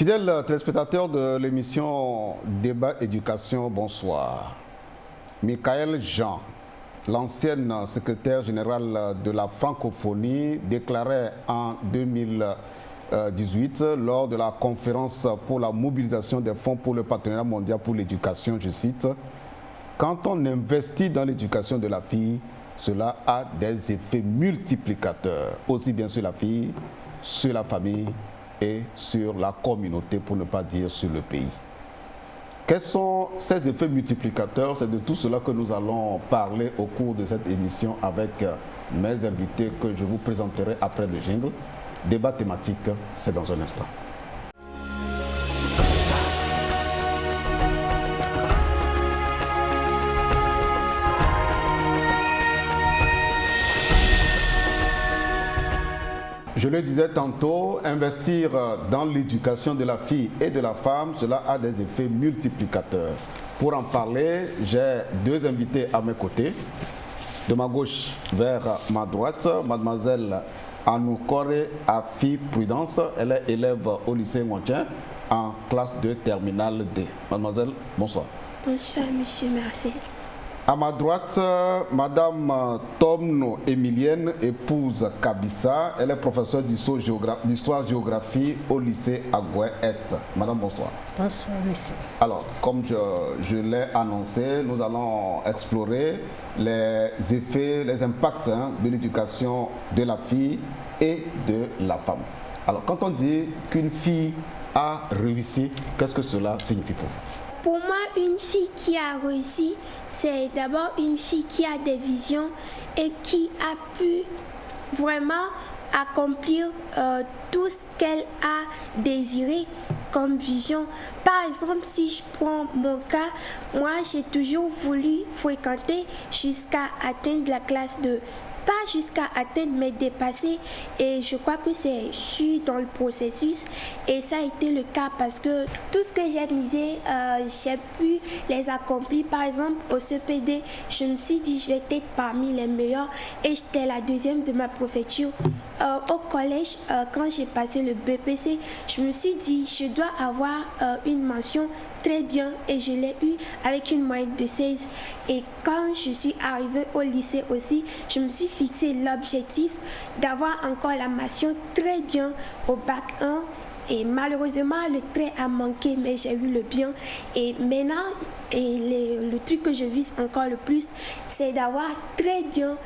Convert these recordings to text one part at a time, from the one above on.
Fidèles téléspectateurs de l'émission Débat Éducation, bonsoir. Michael Jean, l'ancienne secrétaire générale de la francophonie, déclarait en 2018 lors de la conférence pour la mobilisation des fonds pour le partenariat mondial pour l'éducation, je cite, « Quand on investit dans l'éducation de la fille, cela a des effets multiplicateurs, aussi bien sur la fille, sur la famille et sur la communauté, pour ne pas dire sur le pays. » Quels sont ces effets multiplicateurs? C'est de tout cela que nous allons parler au cours de cette émission avec mes invités que je vous présenterai après le jingle. Débat thématique, c'est dans un instant. Je le disais tantôt, investir dans l'éducation de la fille et de la femme, cela a des effets multiplicateurs. Pour en parler, j'ai deux invités à mes côtés. De ma gauche vers ma droite, mademoiselle Anoukore Afi Prudence. Elle est élève au lycée Montien en classe de terminale D. Mademoiselle, bonsoir. Bonsoir, monsieur, merci. À ma droite, Madame Tomno Emilienne, épouse Kabissa. Elle est professeure d'histoire-géographie au lycée Agoué-Est. Madame, bonsoir. Bonsoir, monsieur. Alors, comme je l'ai annoncé, nous allons explorer les effets, les impacts de l'éducation de la fille et de la femme. Alors, quand on dit qu'une fille a réussi, qu'est-ce que cela signifie pour vous? Pour moi, une fille qui a réussi, c'est d'abord une fille qui a des visions et qui a pu vraiment accomplir tout ce qu'elle a désiré comme vision. Par exemple, si je prends mon cas, moi j'ai toujours voulu fréquenter jusqu'à atteindre la classe de... Pas jusqu'à atteindre, mais dépasser. Et je crois que je suis dans le processus. Et ça a été le cas parce que tout ce que j'ai misé, j'ai pu les accomplir. Par exemple, au CPD, je me suis dit, je vais être parmi les meilleurs. Et j'étais la deuxième de ma préfecture. Au collège, quand j'ai passé le BPC, je me suis dit, je dois avoir une mention très bien. Et je l'ai eu avec une moyenne de 16. Et quand je suis arrivée au lycée aussi, je me suis fixé l'objectif d'avoir encore la mention très bien au bac 1. Et malheureusement, le trait a manqué, mais j'ai eu le bien. Et maintenant, le truc que je vise encore le plus, c'est d'avoir très bien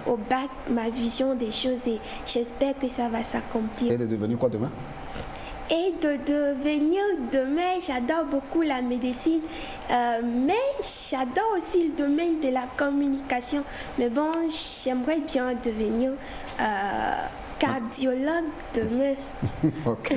au bac ma vision des choses. Et j'espère que ça va s'accomplir. Et de devenir quoi demain? Et de devenir demain, j'adore beaucoup la médecine, mais j'adore aussi le domaine de la communication. Mais bon, j'aimerais bien devenir cardiologue demain. Ok,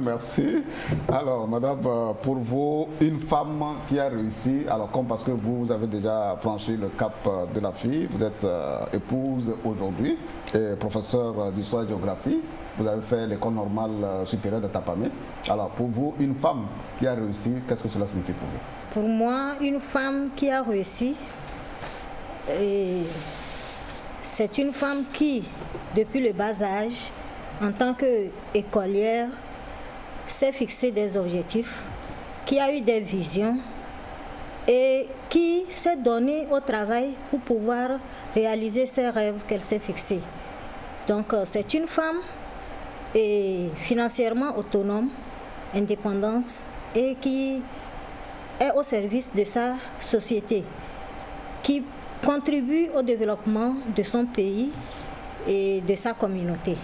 merci. Alors, madame, pour vous, une femme qui a réussi, alors comme parce que vous avez déjà franchi le cap de la fille, vous êtes épouse aujourd'hui et professeur d'histoire-géographie, vous avez fait l'école normale supérieure de Tapamé. Alors, pour vous, une femme qui a réussi, qu'est-ce que cela signifie pour vous? Pour moi, une femme qui a réussi, c'est une femme qui, depuis le bas âge, en tant qu'écolière, s'est fixé des objectifs, qui a eu des visions et qui s'est donnée au travail pour pouvoir réaliser ses rêves qu'elle s'est fixés. Donc, c'est une femme financièrement autonome, indépendante et qui est au service de sa société, qui contribue au développement de son pays et de sa communauté.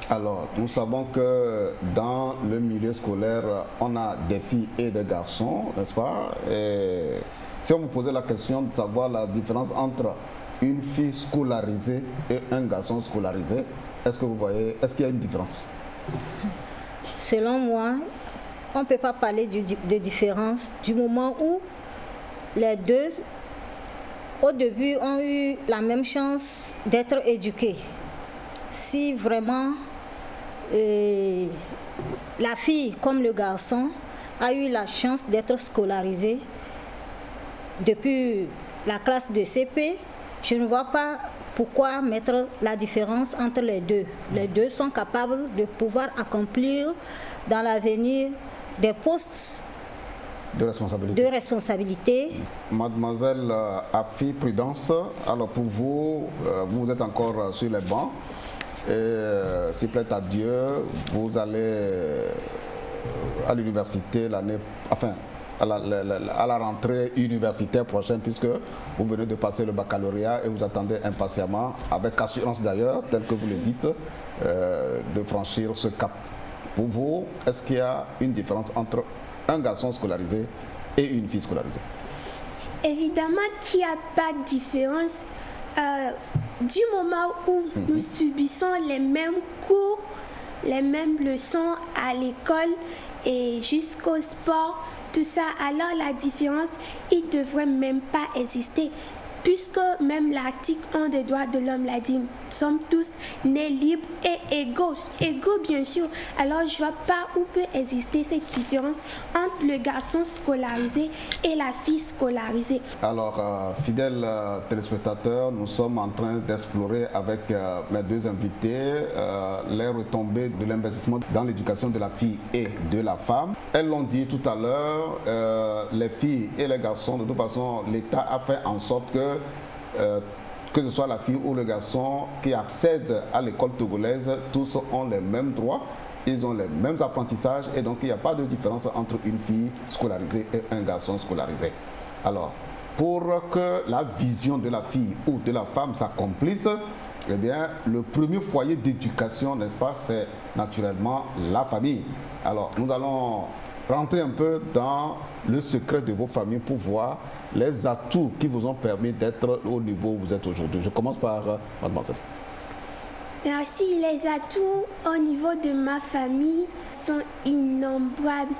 Alors, nous savons que dans le milieu scolaire, on a des filles et des garçons, n'est-ce pas? Et si on vous posait la question de savoir la différence entre une fille scolarisée et un garçon scolarisé, est-ce que vous voyez, est-ce qu'il y a une différence? Selon moi, on ne peut pas parler de différence du moment où les deux, au début, ont eu la même chance d'être éduqués. Si vraiment la fille comme le garçon a eu la chance d'être scolarisée depuis la classe de CP je ne vois pas pourquoi mettre la différence entre les deux. Les deux sont capables de pouvoir accomplir dans l'avenir des postes de responsabilité. Mademoiselle Afi Prudence, alors pour vous, vous êtes encore sur les bancs. Et s'il plaît à Dieu, vous allez à l'université à la rentrée universitaire prochaine, puisque vous venez de passer le baccalauréat et vous attendez impatiemment, avec assurance d'ailleurs, tel que vous le dites, de franchir ce cap. Pour vous, est-ce qu'il y a une différence entre un garçon scolarisé et une fille scolarisée? Évidemment qu'il n'y a pas de différence. Du moment où nous subissons les mêmes cours, les mêmes leçons à l'école et jusqu'au sport, tout ça, alors la différence, il ne devrait même pas exister. Puisque même l'article 1 des droits de l'homme l'a dit, nous sommes tous nés libres et égaux. Égaux, bien sûr. Alors, je ne vois pas où peut exister cette différence entre le garçon scolarisé et la fille scolarisée. Alors, fidèles téléspectateurs, nous sommes en train d'explorer avec mes deux invités les retombées de l'investissement dans l'éducation de la fille et de la femme. Elles l'ont dit tout à l'heure, les filles et les garçons, de toute façon, l'État a fait en sorte que ce soit la fille ou le garçon qui accède à l'école togolaise, tous ont les mêmes droits, ils ont les mêmes apprentissages et donc il n'y a pas de différence entre une fille scolarisée et un garçon scolarisé. Alors, pour que la vision de la fille ou de la femme s'accomplisse, eh bien, le premier foyer d'éducation, n'est-ce pas, c'est naturellement la famille. Alors, nous allons rentrer un peu dans le secret de vos familles pour voir les atouts qui vous ont permis d'être au niveau où vous êtes aujourd'hui. Je commence par mademoiselle. Merci. Les atouts au niveau de ma famille sont innombrables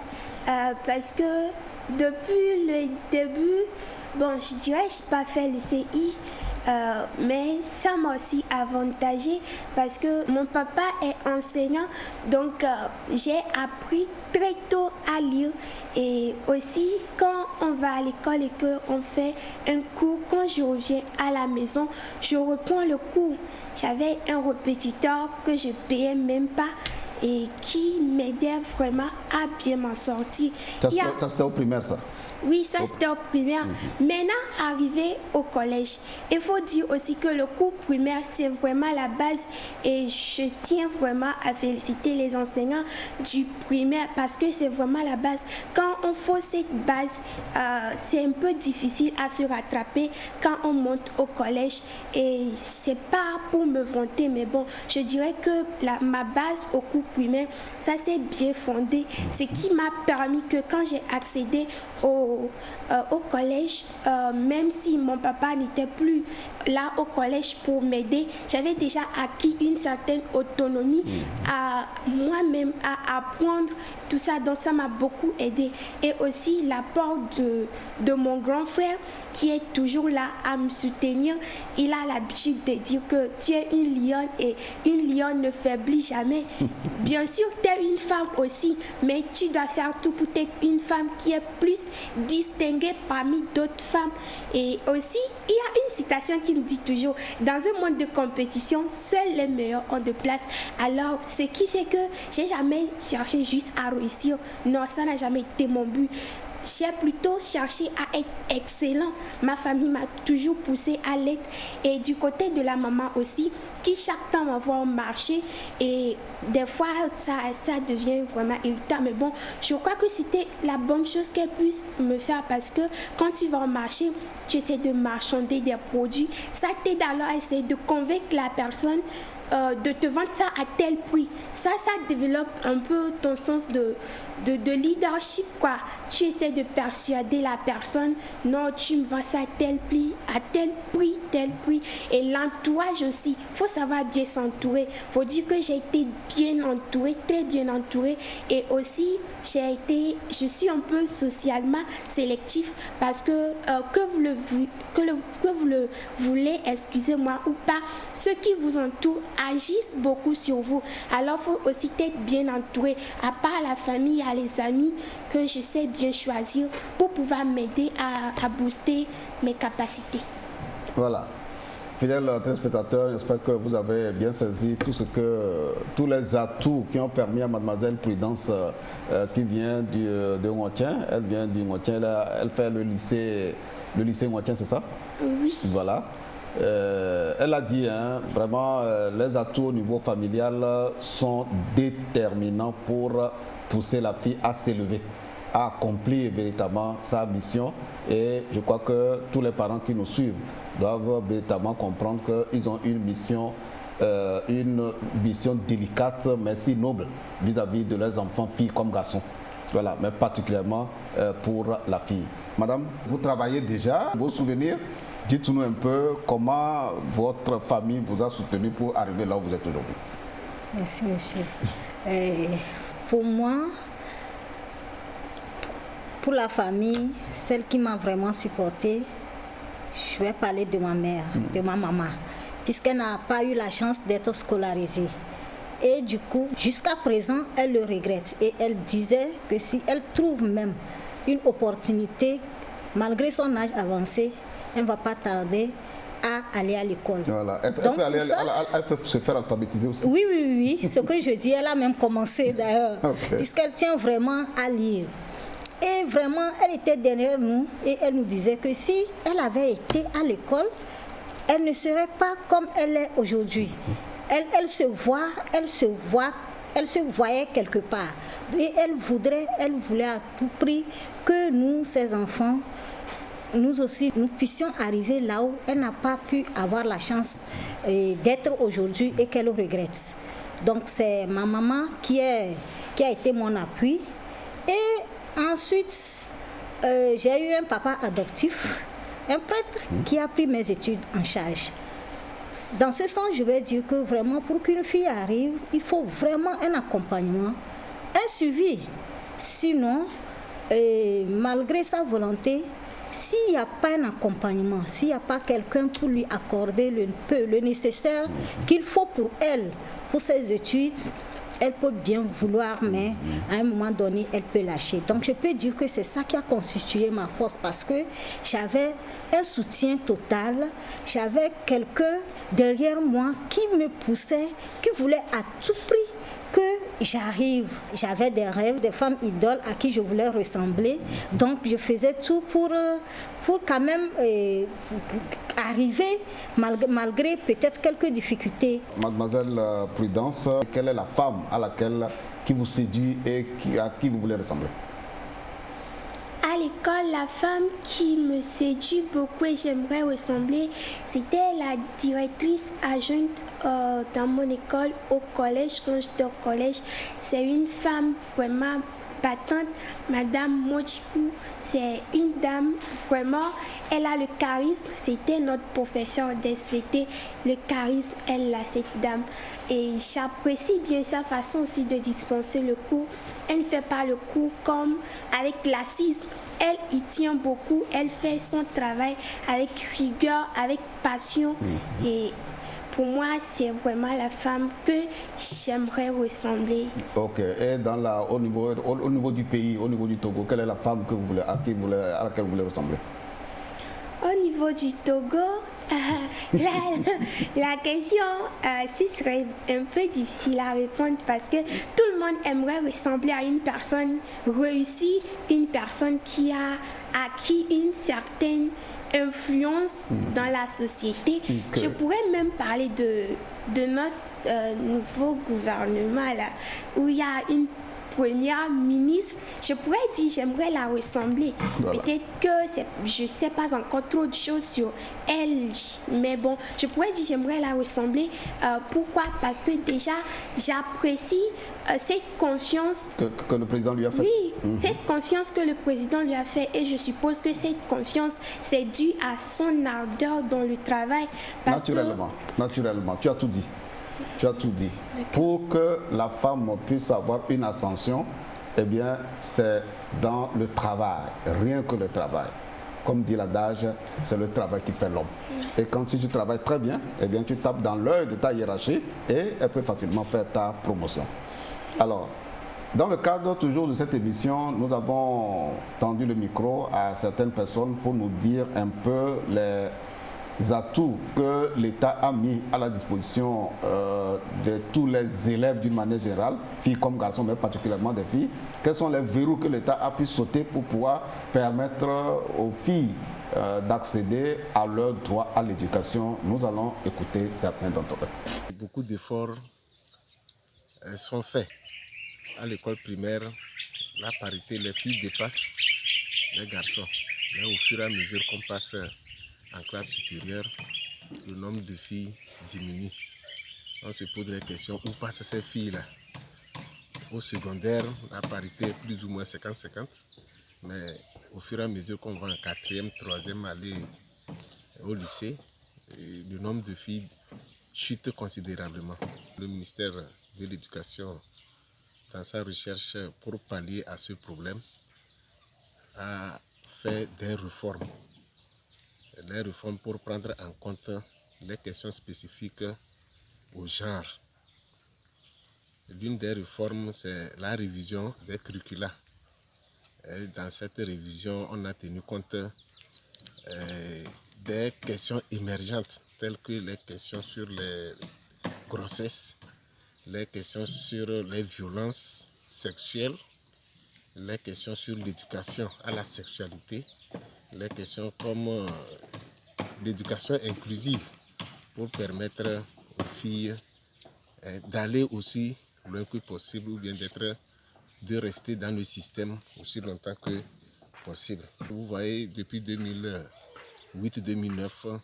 parce que depuis le début, bon, je dirais que je n'ai pas fait le CI, mais ça m'a aussi avantagé parce que mon papa est enseignant, donc j'ai appris très tôt à lire. Et aussi quand on va à l'école et qu'on fait un cours, quand je reviens à la maison, je reprends le cours. J'avais un répétiteur que je payais même pas et qui m'aidait vraiment à bien m'en sortir. Ça c'était au primaire, ça? Oui, ça c'était au primaire. Maintenant, arrivé au collège, il faut dire aussi que le cours primaire, c'est vraiment la base et je tiens vraiment à féliciter les enseignants du primaire parce que c'est vraiment la base. Quand on fait cette base, c'est un peu difficile à se rattraper quand on monte au collège et c'est pas pour me vanter, mais bon, je dirais que ma base au cours primaire, ça s'est bien fondé, ce qui m'a permis que quand j'ai accédé au collège, même si mon papa n'était plus là au collège pour m'aider, j'avais déjà acquis une certaine autonomie à moi-même, à apprendre tout ça, donc ça m'a beaucoup aidé. Et aussi l'apport de mon grand frère qui est toujours là à me soutenir. Il a l'habitude de dire que tu es une lionne et une lionne ne faiblit jamais. Bien sûr, tu es une femme aussi, mais tu dois faire tout pour être une femme qui est plus distinguée parmi d'autres femmes. Et aussi, il y a une citation qui me dit toujours, dans un monde de compétition, seuls les meilleurs ont de place. Alors, ce qui fait que j'ai jamais cherché juste à réussir. Non, ça n'a jamais été mon but. J'ai plutôt cherché à être excellent. Ma famille m'a toujours poussé à l'être. Et du côté de la maman aussi, qui chaque temps m'envoie au marché. Et des fois, ça devient vraiment irritant. Mais bon, je crois que c'était la bonne chose qu'elle puisse me faire parce que quand tu vas au marché, tu essaies de marchander des produits. Ça t'aide alors à essayer de convaincre la personne de te vendre ça à tel prix. Ça développe un peu ton sens de leadership, quoi. Tu essaies de persuader la personne, non, tu me vends ça à tel prix, tel prix. Et l'entourage aussi, il faut savoir bien s'entourer. Il faut dire que j'ai été bien entourée, très bien entourée. Et aussi, je suis un peu socialement sélectif parce que vous le voulez, excusez-moi, ou pas, ceux qui vous entourent agissent beaucoup sur vous. Alors, il faut aussi être bien entouré. À part la famille, il y a les amis que je sais bien choisir pour pouvoir m'aider à booster mes capacités. Voilà. Fidèles téléspectateurs, j'espère que vous avez bien saisi tous les atouts qui ont permis à mademoiselle Prudence qui vient de Ngontien. Elle vient du Ngontien, elle fait le lycée Ngontien, c'est ça? Oui. Voilà. Elle a dit, hein, vraiment, les atouts au niveau familial sont déterminants pour pousser la fille à s'élever, à accomplir véritablement sa mission. Et je crois que tous les parents qui nous suivent doivent véritablement comprendre qu'ils ont une mission délicate, mais si noble vis-à-vis de leurs enfants, filles comme garçons. Voilà, mais particulièrement pour la fille. Madame, vous travaillez déjà, vos souvenirs, dites-nous un peu comment votre famille vous a soutenu pour arriver là où vous êtes aujourd'hui. Merci, monsieur. Pour moi, pour la famille, celle qui m'a vraiment supportée, je vais parler de ma mère, de ma maman, puisqu'elle n'a pas eu la chance d'être scolarisée. Et du coup, jusqu'à présent, elle le regrette. Et elle disait que si elle trouve même une opportunité, malgré son âge avancé, elle ne va pas tarder à aller à l'école. Voilà. Elle peut se faire alphabétiser aussi. Oui. Ce que je dis, elle a même commencé d'ailleurs, puisqu'elle tient vraiment à lire. Et vraiment, elle était derrière nous et elle nous disait que si elle avait été à l'école, elle ne serait pas comme elle est aujourd'hui. Elle se voyait quelque part. Et elle voulait à tout prix que nous, ses enfants, nous aussi, nous puissions arriver là où elle n'a pas pu avoir la chance d'être aujourd'hui et qu'elle regrette. Donc c'est ma maman qui a été mon appui. Et ensuite, j'ai eu un papa adoptif, un prêtre qui a pris mes études en charge. Dans ce sens, je vais dire que vraiment, pour qu'une fille arrive, il faut vraiment un accompagnement, un suivi. Sinon, malgré sa volonté, s'il n'y a pas un accompagnement, s'il n'y a pas quelqu'un pour lui accorder le nécessaire qu'il faut pour elle, pour ses études, elle peut bien vouloir, mais à un moment donné, elle peut lâcher. Donc, je peux dire que c'est ça qui a constitué ma force parce que j'avais un soutien total. J'avais quelqu'un derrière moi qui me poussait, qui voulait à tout prix que j'arrive. J'avais des rêves, des femmes idoles à qui je voulais ressembler. Donc, je faisais tout pour quand même arriver, malgré peut-être quelques difficultés. Mademoiselle Prudence, quelle est la femme qui vous séduit et à qui vous voulez ressembler? À l'école, la femme qui me séduit beaucoup et j'aimerais ressembler, c'était la directrice adjointe dans mon école au collège. Quand j'étais au collège, c'est une femme vraiment battante, Madame Mochikou. C'est une dame vraiment, elle a le charisme. C'était notre professeur d'SVT. Le charisme, elle a cette dame. Et j'apprécie bien sa façon aussi de dispenser le cours. Elle ne fait pas le cours comme avec laxisme. Elle y tient beaucoup. Elle fait son travail avec rigueur, avec passion. Et pour moi, c'est vraiment la femme que j'aimerais ressembler. Ok. Et au niveau du pays, au niveau du Togo, quelle est la femme à laquelle vous voulez ressembler? Au niveau du Togo, la question, ce serait un peu difficile à répondre parce que tout le monde aimerait ressembler à une personne réussie, une personne qui a acquis une certaine influence dans la société. Je pourrais même parler de notre nouveau gouvernement là, où il y a une première ministre. Je pourrais dire j'aimerais la ressembler. Voilà. Peut-être que je ne sais pas encore trop de choses sur elle, mais bon, je pourrais dire j'aimerais la ressembler. Pourquoi? Parce que déjà j'apprécie cette confiance que le président lui a fait. Oui, cette confiance que le président lui a fait, et je suppose que cette confiance c'est dû à son ardeur dans le travail. Naturellement, tu as tout dit. Tu as tout dit. Pour que la femme puisse avoir une ascension, eh bien, c'est dans le travail, rien que le travail. Comme dit l'adage, c'est le travail qui fait l'homme. Et si tu travailles très bien, eh bien, tu tapes dans l'œil de ta hiérarchie et elle peut facilement faire ta promotion. Alors, dans le cadre toujours de cette émission, nous avons tendu le micro à certaines personnes pour nous dire un peu atouts que l'État a mis à la disposition de tous les élèves d'une manière générale, filles comme garçons, mais particulièrement des filles, quels sont les verrous que l'État a pu sauter pour pouvoir permettre aux filles d'accéder à leur droit à l'éducation? Nous allons écouter certains d'entre eux. Beaucoup d'efforts sont faits. À l'école primaire, la parité, les filles dépassent les garçons. Mais au fur et à mesure qu'on passe en classe supérieure, le nombre de filles diminue. On se pose la question, où passent ces filles-là? Au secondaire, la parité est plus ou moins 50-50. Mais au fur et à mesure qu'on va en 4e, 3e, aller au lycée, le nombre de filles chute considérablement. Le ministère de l'Éducation, dans sa recherche pour pallier à ce problème, a fait des réformes. Les réformes pour prendre en compte les questions spécifiques au genre. L'une des réformes, c'est la révision des curricula. Et dans cette révision, on a tenu compte des questions émergentes, telles que les questions sur les grossesses, les questions sur les violences sexuelles, les questions sur l'éducation à la sexualité, les questions comme l'éducation inclusive pour permettre aux filles d'aller aussi le moins que possible ou bien de rester dans le système aussi longtemps que possible. Vous voyez, depuis 2008-2009,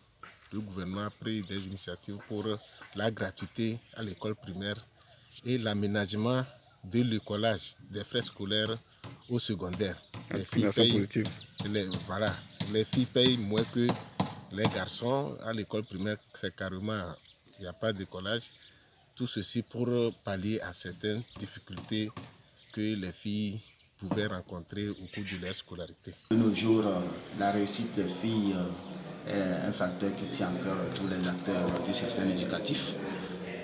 le gouvernement a pris des initiatives pour la gratuité à l'école primaire et l'aménagement de l'écolage des frais scolaires au secondaire. Les filles payent moins que les garçons. À l'école primaire, c'est carrément, il n'y a pas d'écolage. Tout ceci pour pallier à certaines difficultés que les filles pouvaient rencontrer au cours de leur scolarité. De nos jours, la réussite des filles est un facteur qui tient à cœur tous les acteurs du système éducatif,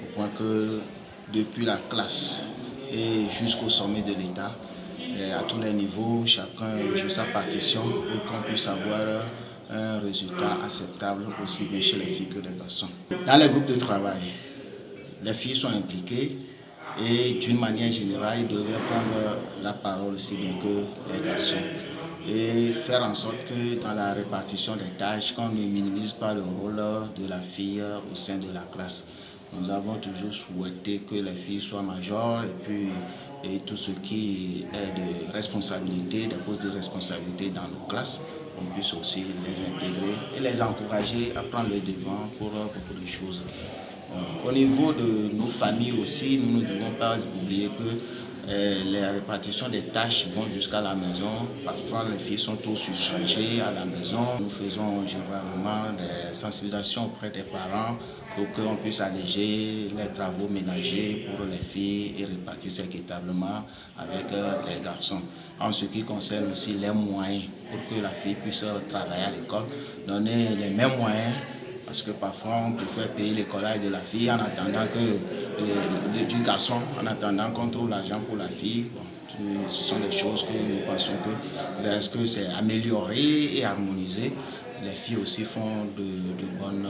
au point que depuis la classe et jusqu'au sommet de l'État, à tous les niveaux, chacun joue sa partition pour qu'on puisse avoir un résultat acceptable aussi bien chez les filles que les garçons. Dans les groupes de travail, les filles sont impliquées et d'une manière générale, ils devraient prendre la parole aussi bien que les garçons et faire en sorte que dans la répartition des tâches, qu'on ne minimise pas le rôle de la fille au sein de la classe. Nous avons toujours souhaité que les filles soient majors et tout ce qui est de responsabilité, des postes de responsabilité dans nos classes, on puisse aussi les intégrer et les encourager à prendre le devant pour beaucoup de choses. Au niveau de nos familles aussi, nous ne devons pas oublier que les répartitions des tâches vont jusqu'à la maison. Parfois, les filles sont trop surchargées à la maison. Nous faisons généralement des sensibilisations auprès des parents pour qu'on puisse alléger les travaux ménagers pour les filles et répartir ça équitablement avec les garçons. En ce qui concerne aussi les moyens pour que la fille puisse travailler à l'école, donner les mêmes moyens. Parce que parfois, on préfère payer l'écolage de la fille en attendant du garçon, en attendant qu'on trouve l'argent pour la fille. Bon, ce sont des choses que nous pensons que lorsque c'est amélioré et harmonisé, les filles aussi font de bonnes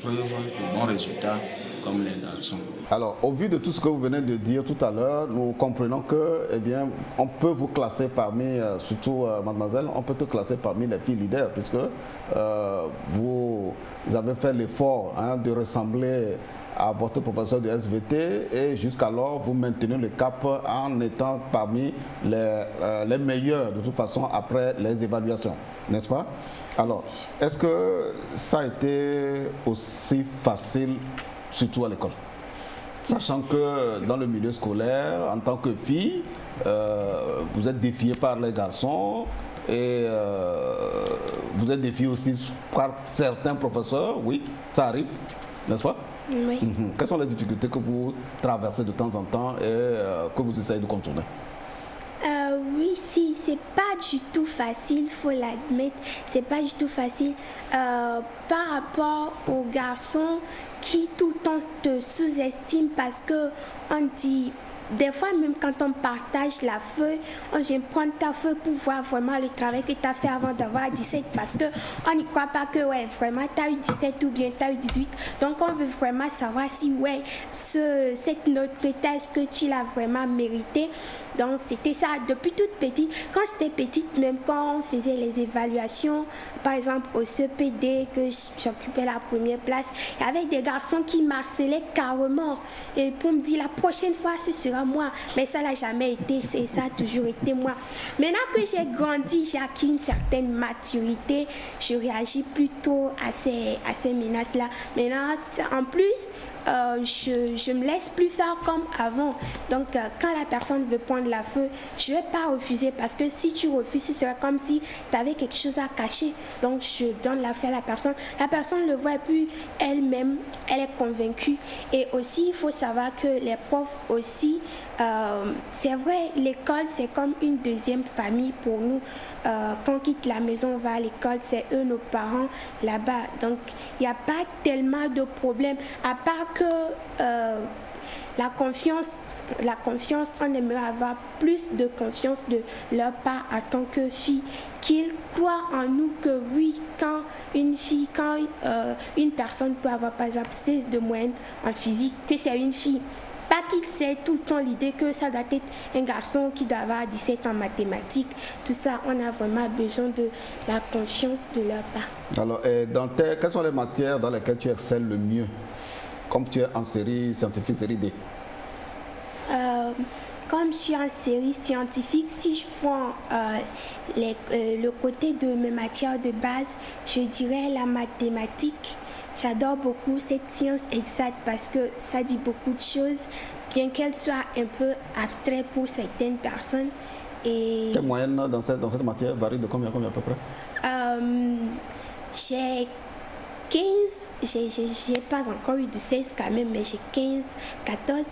preuves, de bons résultats comme les garçons. Alors, au vu de tout ce que vous venez de dire tout à l'heure, nous comprenons que, eh bien, on peut vous classer parmi, surtout mademoiselle, on peut te classer parmi les filles leaders, puisque vous avez fait l'effort de ressembler à votre professeur de SVT et jusqu'alors vous maintenez le cap en étant parmi les meilleurs de toute façon après les évaluations, n'est-ce pas? Alors, est-ce que ça a été aussi facile, surtout à l'école? Sachant que dans le milieu scolaire, en tant que fille, vous êtes défiée par les garçons et vous êtes défiée aussi par certains professeurs, oui, ça arrive, n'est-ce pas? Oui. Quelles sont les difficultés que vous traversez de temps en temps et que vous essayez de contourner? Oui, si, c'est pas du tout facile, faut l'admettre. C'est pas du tout facile par rapport aux garçons qui tout le temps te sous-estiment parce que on dit. Des fois, même quand on partage la feuille, on vient prendre ta feuille pour voir vraiment le travail que tu as fait avant d'avoir 17 parce qu'on n'y croit pas que ouais, vraiment tu as eu 17 ou bien tu as eu 18. Donc, on veut vraiment savoir si ouais, cette note que tu as, est-ce que tu l'as vraiment mérité. Donc, c'était ça depuis toute petite. Quand j'étais petite, même quand on faisait les évaluations, par exemple au CPD, que j'occupais la première place, il y avait des garçons qui m'harcelaient carrément et pour me dire la prochaine fois, ce sera moi. Mais ça n'a jamais été, ça a toujours été moi. Maintenant que j'ai grandi, j'ai acquis une certaine maturité, je réagis plutôt à ces menaces-là. Maintenant, en plus, je me laisse plus faire comme avant. Donc, quand la personne veut prendre la feuille, je ne vais pas refuser parce que si tu refuses, ce sera comme si tu avais quelque chose à cacher. Donc, je donne la feuille à la personne. La personne le voit et puis elle-même, elle est convaincue. Et aussi, il faut savoir que les profs aussi, c'est vrai, l'école, c'est comme une deuxième famille pour nous. Quand on quitte la maison, on va à l'école, c'est eux, nos parents, là-bas. Donc, il n'y a pas tellement de problèmes, à part que la confiance, on aimerait avoir plus de confiance de leur part en tant que fille, qu'ils croient en nous que oui, quand une personne peut avoir par exemple 16 de moyenne en physique, que c'est une fille. Pas qu'il sait tout le temps l'idée que ça doit être un garçon qui doit avoir 17 en mathématiques. Tout ça, on a vraiment besoin de la confiance de leur part. Alors, quelles sont les matières dans lesquelles tu excelles le mieux? Comme tu es en série scientifique, série D. Comme je suis en série scientifique, si je prends le côté de mes matières de base, je dirais la mathématique. J'adore beaucoup cette science exacte parce que ça dit beaucoup de choses, bien qu'elle soit un peu abstraite pour certaines personnes. Et quelle moyenne dans cette matière varie de combien à peu près? J'ai 15, j'ai pas encore eu de 16 quand même, mais j'ai 15, 14,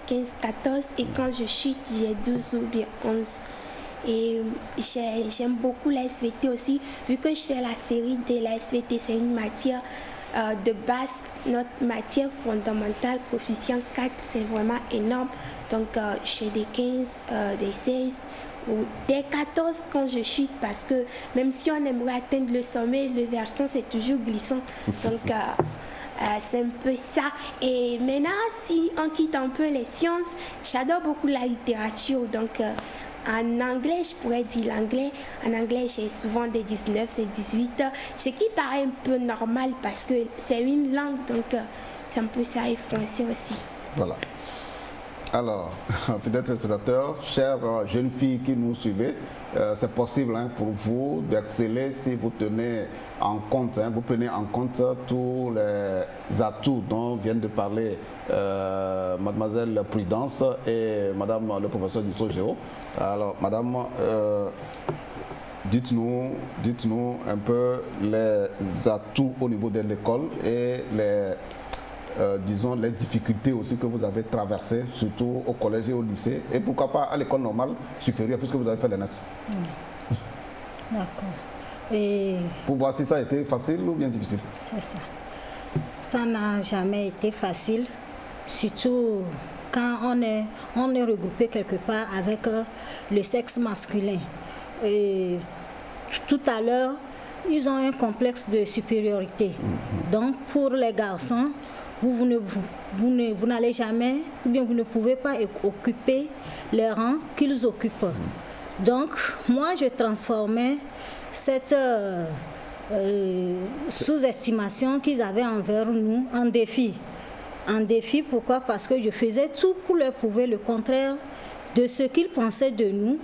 et quand je chute, j'ai 12 ou bien 11. Et j'aime beaucoup la SVT aussi, vu que je fais la série de la SVT, c'est une matière de base, notre matière fondamentale, coefficient 4, c'est vraiment énorme. Donc j'ai des 15, des 16 ou des 14 quand je chute, parce que même si on aimerait atteindre le sommet, le versant c'est toujours glissant. Donc c'est un peu ça. Et maintenant, si on quitte un peu les sciences, j'adore beaucoup la littérature. Donc en anglais, je pourrais dire l'anglais. En anglais, j'ai souvent des 19, c'est 18. Ce qui paraît un peu normal parce que c'est une langue, donc c'est un peu ça, et français aussi. Voilà. Alors, peut-être spectateurs, chères jeunes filles qui nous suivez, c'est possible pour vous d'exceller si vous tenez en compte, vous prenez en compte tous les atouts dont viennent de parler mademoiselle Prudence et madame le professeur Dissot-Géo. Alors, madame, dites-nous un peu les atouts au niveau de l'école et disons les difficultés aussi que vous avez traversées, surtout au collège et au lycée, et pourquoi pas à l'école normale supérieure, puisque vous avez fait l'ENS. D'accord. Et pour voir si ça a été facile ou bien difficile. C'est ça. Ça n'a jamais été facile, surtout quand on est regroupé quelque part avec le sexe masculin. Et tout à l'heure, ils ont un complexe de supériorité. Donc pour les garçons, vous n'allez jamais, ou bien vous ne pouvez pas occuper les rangs qu'ils occupent. Donc moi je transformais cette sous-estimation qu'ils avaient envers nous en défi. En défi, pourquoi? Parce que je faisais tout pour leur prouver le contraire de ce qu'ils pensaient de nous.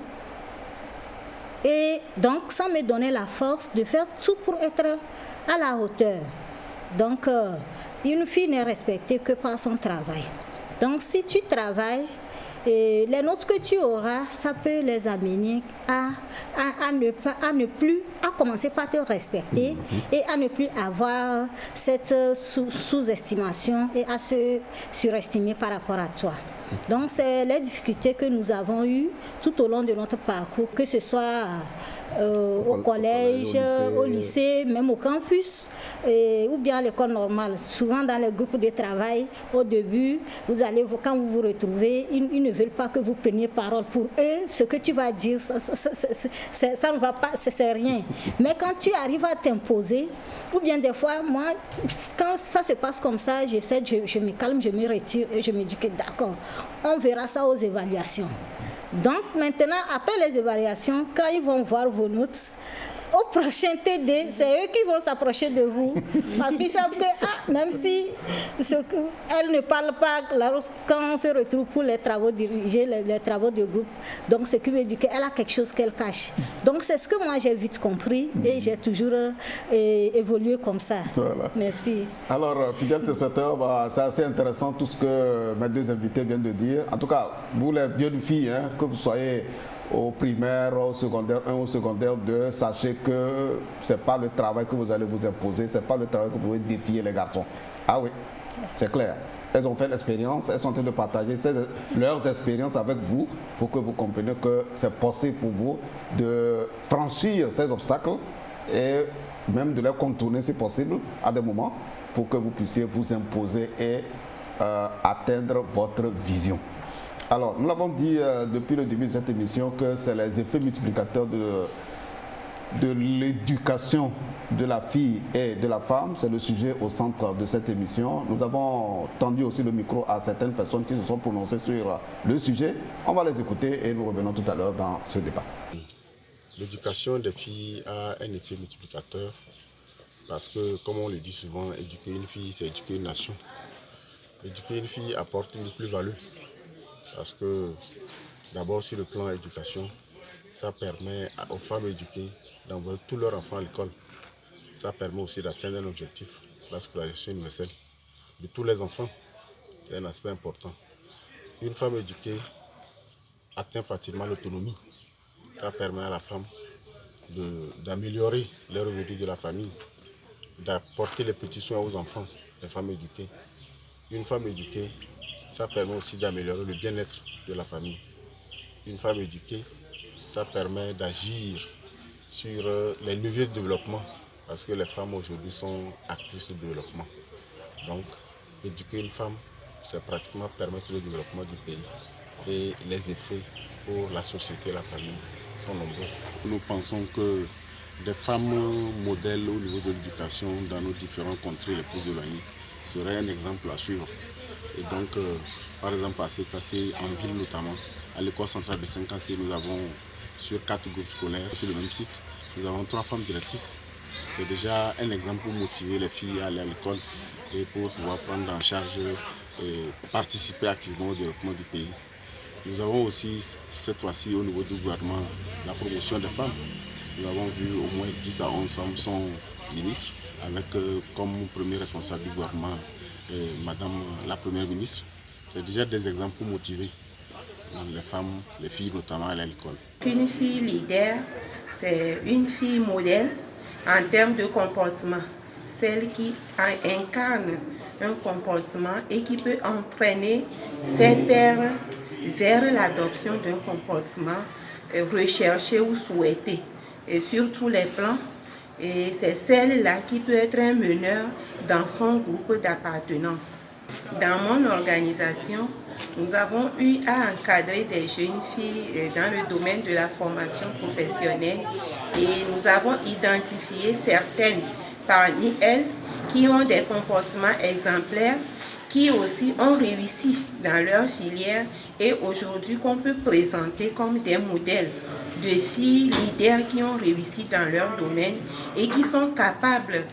Et donc ça me donnait la force de faire tout pour être à la hauteur. Donc une fille n'est respectée que par son travail. Donc si tu travailles, les notes que tu auras, ça peut les amener à commencer par te respecter et à ne plus avoir cette sous-estimation et à se surestimer par rapport à toi. Donc c'est les difficultés que nous avons eues tout au long de notre parcours, que ce soit au collège, au lycée, même au campus, ou bien à l'école normale. Souvent dans les groupes de travail, au début, quand vous vous retrouvez, ils ne veulent pas que vous preniez parole. Pour eux, ce que tu vas dire, ça ne va pas, c'est rien. Mais quand tu arrives à t'imposer, ou bien des fois, moi, quand ça se passe comme ça, je me calme, je me retire et je me dis que d'accord, on verra ça aux évaluations. Donc maintenant, après les évaluations, quand ils vont voir vos notes, au prochain TD, c'est eux qui vont s'approcher de vous. Parce qu'ils savent que même si elle ne parle pas, quand on se retrouve pour les travaux dirigés, les travaux de groupe, donc ce qui veut dire qu'elle a quelque chose qu'elle cache. Donc c'est ce que moi j'ai vite compris et j'ai toujours évolué comme ça. Voilà. Merci. Alors, fidèles téléspectateurs, c'est assez intéressant tout ce que mes deux invités viennent de dire. En tout cas, vous les vieux filles, que vous soyez au primaire, au secondaire 1, au secondaire 2, sachez que ce n'est pas le travail que vous allez vous imposer, ce n'est pas le travail que vous pouvez défier les garçons. Ah oui, c'est clair. Elles ont fait l'expérience, elles sont en train de partager leurs expériences avec vous pour que vous compreniez que c'est possible pour vous de franchir ces obstacles et même de les contourner si possible à des moments pour que vous puissiez vous imposer et atteindre votre vision. Alors, nous l'avons dit depuis le début de cette émission que c'est les effets multiplicateurs de l'éducation de la fille et de la femme. C'est le sujet au centre de cette émission. Nous avons tendu aussi le micro à certaines personnes qui se sont prononcées sur le sujet. On va les écouter et nous revenons tout à l'heure dans ce débat. L'éducation des filles a un effet multiplicateur parce que, comme on le dit souvent, éduquer une fille, c'est éduquer une nation. Éduquer une fille apporte une plus-value. Parce que d'abord sur le plan éducation, ça permet aux femmes éduquées d'envoyer tous leurs enfants à l'école. Ça permet aussi d'atteindre un objectif, la scolarisation universelle de tous les enfants. C'est un aspect important. Une femme éduquée atteint facilement l'autonomie. Ça permet à la femme d'améliorer les revenus de la famille, d'apporter les petits soins aux enfants, les femmes éduquées. Une femme éduquée, ça permet aussi d'améliorer le bien-être de la famille. Une femme éduquée, ça permet d'agir sur les leviers de développement parce que les femmes aujourd'hui sont actrices de développement. Donc, éduquer une femme, c'est pratiquement permettre le développement du pays. Et les effets pour la société et la famille sont nombreux. Nous pensons que des femmes modèles au niveau de l'éducation dans nos différentes contrées les plus éloignées seraient un exemple à suivre. Et donc, par exemple, à CKC, en ville notamment, à l'école centrale de Saint-Cassé, nous avons sur 4 groupes scolaires, sur le même site, nous avons 3 femmes directrices. C'est déjà un exemple pour motiver les filles à aller à l'école et pour pouvoir prendre en charge et participer activement au développement du pays. Nous avons aussi, cette fois-ci, au niveau du gouvernement, la promotion des femmes. Nous avons vu au moins 10 à 11 femmes sont ministres, avec comme premier responsable du gouvernement Madame la Première ministre. C'est déjà des exemples pour motiver les femmes, les filles notamment à l'école. Une fille leader, c'est une fille modèle en termes de comportement. Celle qui incarne un comportement et qui peut entraîner ses pairs vers l'adoption d'un comportement recherché ou souhaité, et sur tous les plans. Et c'est celle-là qui peut être un meneur dans son groupe d'appartenance. Dans mon organisation, nous avons eu à encadrer des jeunes filles dans le domaine de la formation professionnelle et nous avons identifié certaines parmi elles qui ont des comportements exemplaires, qui aussi ont réussi dans leur filière et aujourd'hui qu'on peut présenter comme des modèles de filles leaders qui ont réussi dans leur domaine et qui sont capables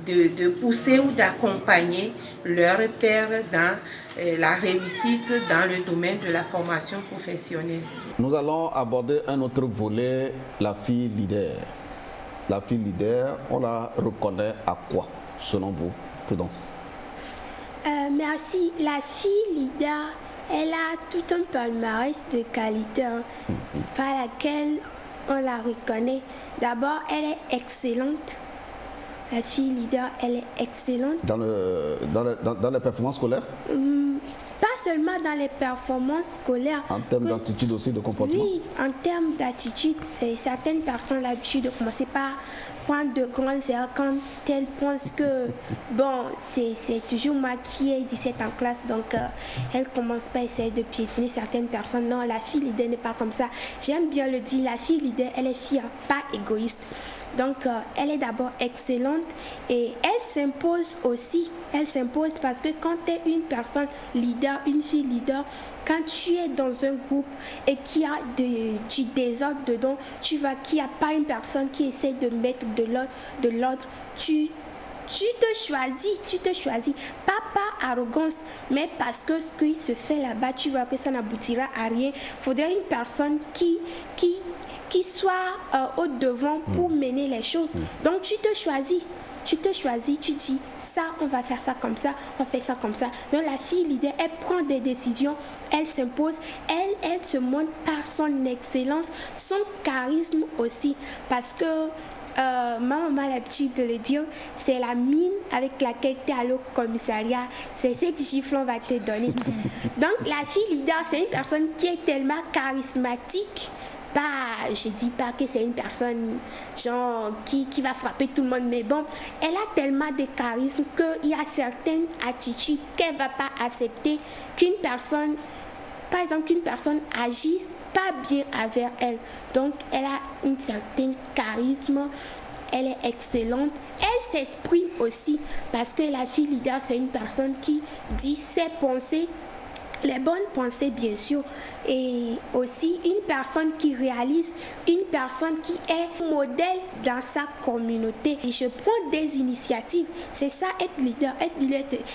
de pousser ou d'accompagner leurs pairs dans la réussite dans le domaine de la formation professionnelle. Nous allons aborder un autre volet, la fille leader. La fille leader, on la reconnaît à quoi, selon vous, Prudence? Merci. La fille leader, elle a tout un palmarès de qualités par laquelle on la reconnaît. D'abord, elle est excellente. La fille leader, elle est excellente. Dans les performances scolaires? Pas seulement dans les performances scolaires. En termes d'attitude aussi, de comportement. Oui, en termes d'attitude, certaines personnes ont l'habitude de commencer par prendre de grandes erreurs quand elles pensent que, bon, c'est toujours moi qui ai 17 en classe, donc elles commencent pas à essayer de piétiner certaines personnes. Non, la fille leader n'est pas comme ça. J'aime bien le dire, la fille leader, elle est fière, pas égoïste. Donc, elle est d'abord excellente et elle s'impose aussi. Elle s'impose parce que quand tu es une personne leader, une fille leader, quand tu es dans un groupe et qu'il y a du désordre dedans, qu'il n'y a pas une personne qui essaie de mettre de l'ordre, tu te choisis, pas par arrogance, mais parce que ce qui se fait là-bas, tu vois que ça n'aboutira à rien. Il faudrait une personne qui soit au devant pour mener les choses. Donc tu te choisis, tu dis ça, on va faire ça comme ça, on fait ça comme ça. Donc la fille leader, elle prend des décisions, elle s'impose, elle se montre par son excellence, son charisme aussi, parce que ma maman a l'habitude de le dire, c'est la mine avec laquelle tu es allé au commissariat, c'est cette chiffre on va te donner. Donc la fille leader, c'est une personne qui est tellement charismatique. Je dis pas que c'est une personne genre qui va frapper tout le monde, mais bon, elle a tellement de charisme qu'il y a certaines attitudes qu'elle va pas accepter qu'une personne, par exemple, qu'une personne agisse pas bien avec elle. Donc, elle a une certaine charisme, elle est excellente, elle s'exprime aussi parce que la fille leader, c'est une personne qui dit ses pensées, les bonnes pensées bien sûr, et aussi une personne qui réalise, une personne qui est modèle dans sa communauté. Et je prends des initiatives, c'est ça être leader,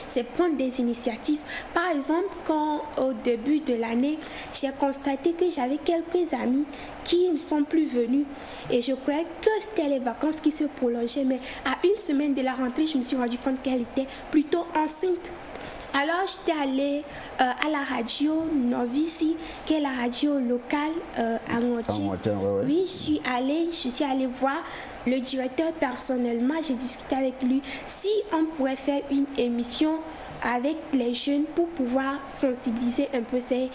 c'est prendre des initiatives. Par exemple, quand au début de l'année, j'ai constaté que j'avais quelques amis qui ne sont plus venus et je croyais que c'était les vacances qui se prolongeaient, mais à une semaine de la rentrée, je me suis rendu compte qu'elle était plutôt enceinte. Alors, j'étais allée à la radio Novici, qui est la radio locale à Ngochi. Oui, je suis allée voir le directeur personnellement. J'ai discuté avec lui si on pourrait faire une émission avec les jeunes pour pouvoir sensibiliser un peu ces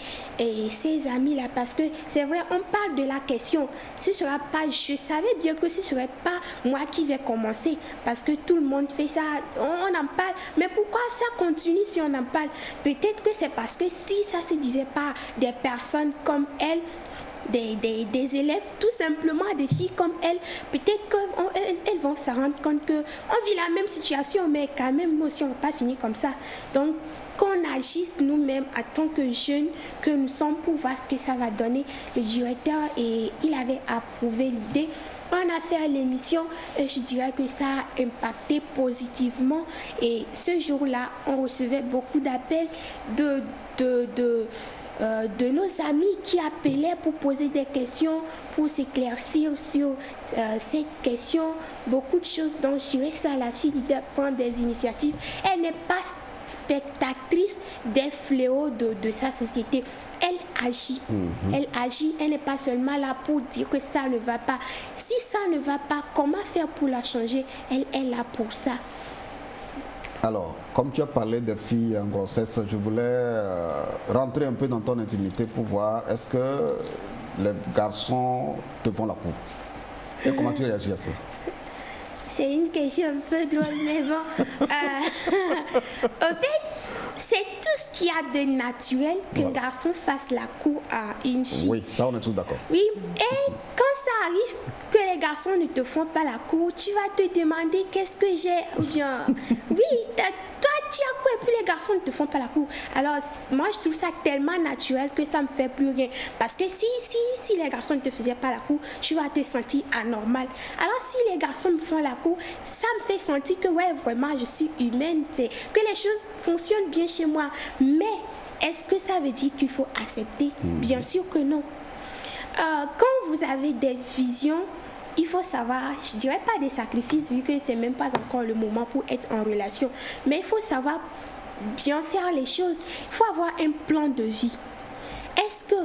amis-là. Parce que c'est vrai, on parle de la question. Ce sera pas, je savais bien que ce ne serait pas moi qui vais commencer. Parce que tout le monde fait ça, on en parle. Mais pourquoi ça continue si on en parle? Peut-être que c'est parce que si ça se disait par des personnes comme elle, des élèves, tout simplement des filles comme elle, peut-être qu'elles vont se rendre compte qu'on vit la même situation, mais quand même, nous aussi, on ne va pas finir comme ça. Donc, qu'on agisse nous-mêmes en tant que jeunes, que nous sommes pour voir ce que ça va donner. Le directeur, et il avait approuvé l'idée. On a fait l'émission et je dirais que ça a impacté positivement. Et ce jour-là, on recevait beaucoup d'appels de nos amis qui appelaient pour poser des questions, pour s'éclaircir sur cette question, beaucoup de choses. Donc je dirais que ça, la fille leader prend des initiatives. Elle n'est pas spectatrice des fléaux de sa société. Elle agit. Elle agit. Elle n'est pas seulement là pour dire que ça ne va pas. Si ça ne va pas, comment faire pour la changer? Elle est là pour ça. Alors, comme tu as parlé des filles en grossesse, je voulais rentrer un peu dans ton intimité pour voir est-ce que les garçons te font la cour? Et comment tu réagis à ça? C'est une question un peu drôle, mais bon. En fait, c'est tout ce qu'il y a de naturel qu'un garçon fasse la cour à une fille. Oui, ça on est tous d'accord. Oui, et quand ça arrive que les garçons ne te font pas la cour, tu vas te demander qu'est-ce que j'ai, ou bien, oui, toi tu as quoi et puis les garçons ne te font pas la cour. Alors moi je trouve ça tellement naturel que ça me fait plus rien. Parce que si les garçons ne te faisaient pas la cour, tu vas te sentir anormal. Alors si les garçons me font la cour, ça me fait sentir que ouais, vraiment je suis humaine, que les choses fonctionnent bien chez moi. Mais est-ce que ça veut dire qu'il faut accepter? Bien sûr que non. Quand vous avez des visions, il faut savoir, je dirais pas des sacrifices vu que c'est même pas encore le moment pour être en relation, mais il faut savoir bien faire les choses. Il faut avoir un plan de vie. Est-ce que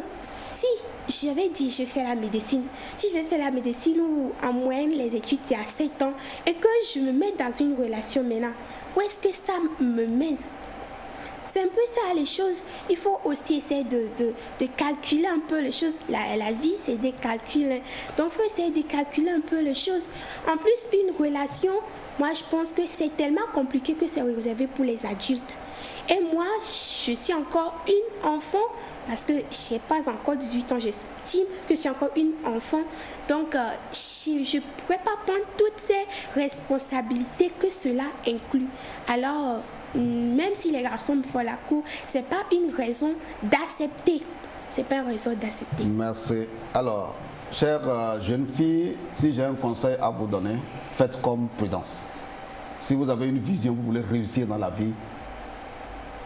si j'avais dit je fais la médecine, si je vais faire la médecine ou en moyenne les études c'est à 7 ans et que je me mets dans une relation maintenant, où est-ce que ça me mène? c'est un peu ça les choses. Il faut aussi essayer de calculer un peu les choses. La vie, c'est des calculs. Hein. Donc, il faut essayer de calculer un peu les choses. En plus, une relation, moi, je pense que c'est tellement compliqué que c'est réservé pour les adultes. Et moi, je suis encore une enfant parce que je n'ai pas encore 18 ans. J'estime que je suis encore une enfant. Donc, je ne pourrais pas prendre toutes ces responsabilités que cela inclut. Alors, même si les garçons me font la cour, ce n'est pas une raison d'accepter. C'est pas une raison d'accepter. Merci. Alors, chère jeune fille, si j'ai un conseil à vous donner, faites comme Prudence. Si vous avez une vision, vous voulez réussir dans la vie,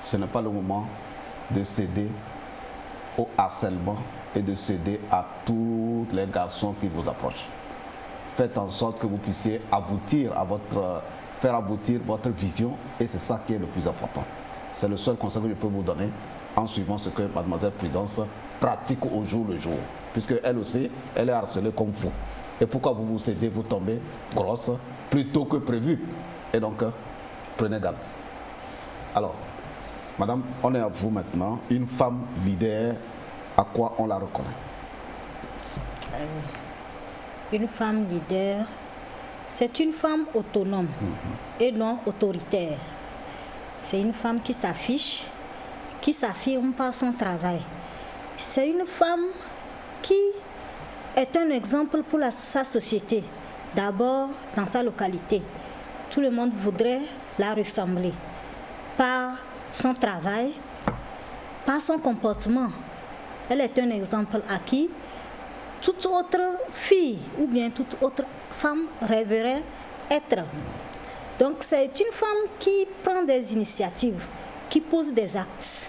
ce n'est pas le moment de céder au harcèlement et de céder à tous les garçons qui vous approchent. Faites en sorte que vous puissiez aboutir à faire aboutir votre vision, et c'est ça qui est le plus important. C'est le seul conseil que je peux vous donner en suivant ce que mademoiselle Prudence pratique au jour le jour, puisque elle aussi, elle est harcelée comme vous. Et pourquoi vous vous cédez, vous tombez grosse plus tôt que prévu. Et donc, prenez garde. Alors, madame, on est à vous maintenant. Une femme leader, à quoi on la reconnaît? Une femme leader, c'est une femme autonome et non autoritaire. C'est une femme qui s'affiche, qui s'affirme par son travail. C'est une femme qui est un exemple pour sa société. D'abord, dans sa localité. Tout le monde voudrait la ressembler. Par son travail, par son comportement. Elle est un exemple à qui toute autre fille ou bien toute autre femme rêverait être. Donc c'est une femme qui prend des initiatives, qui pose des actes.